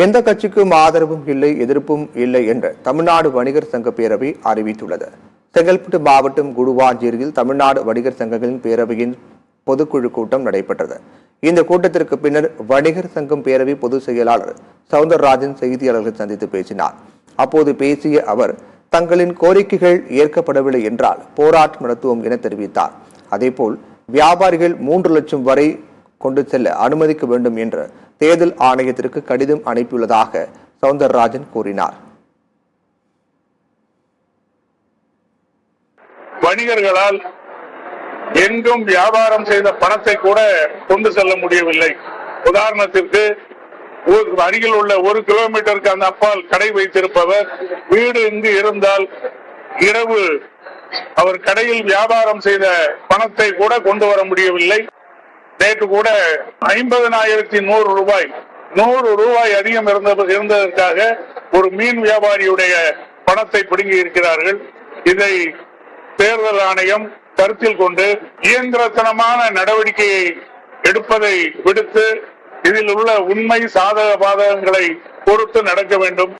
எந்த கட்சிக்கும் ஆதரவும் இல்லை, எதிர்ப்பும் இல்லை என்று தமிழ்நாடு வணிகர் சங்க பேரவை அறிவித்துள்ளது. செங்கல்பட்டு மாவட்டம் குடுவாஞ்சேரியில் தமிழ்நாடு வணிகர் சங்கங்களின் பேரவையின் பொதுக்குழு கூட்டம் நடைபெற்றது. இந்த கூட்டத்திற்கு பின்னர் வணிகர் சங்கம் பேரவை பொதுச் செயலாளர் சவுந்தரராஜன் செய்தியாளர்களை சந்தித்து பேசினார். அப்போது பேசிய அவர், தங்களின் கோரிக்கைகள் ஏற்கப்படவில்லை என்றால் போராட்டம் நடத்துவோம் என தெரிவித்தார். அதேபோல் வியாபாரிகள் 3 லட்சம் வரை கொண்டு செல்ல அனுமதிக்க வேண்டும் என்று தேர்தல் ஆணையத்திற்கு கடிதம் அனுப்பியுள்ளதாக சவுந்தரராஜன் கூறினார். வணிகர்களால் எங்கும் வியாபாரம் செய்த பணத்தை கூட கொண்டு செல்ல முடியவில்லை. உதாரணத்திற்கு அருகில் உள்ள 1 கிலோமீட்டருக்கு அந்த அப்பால் கடை வைத்திருப்பவர் வீடு இங்கு இருந்தால் இரவு அவர் கடையில் வியாபாரம் செய்த பணத்தை கூட கொண்டு வர முடியவில்லை. நேற்று கூட 50,100 ரூபாய் 100 ரூபாய் அதிகம் இருந்ததற்காக ஒரு மீன் வியாபாரியுடைய பணத்தை பிடுங்கி இருக்கிறார்கள். இதை தேர்தல் ஆணையம் கருத்தில் கொண்டு இயந்திரத்தனமான நடவடிக்கையை எடுப்பதை விடுத்து இதில் உள்ள உண்மை சாதக பாதகங்களை பொறுத்து நடக்க வேண்டும்.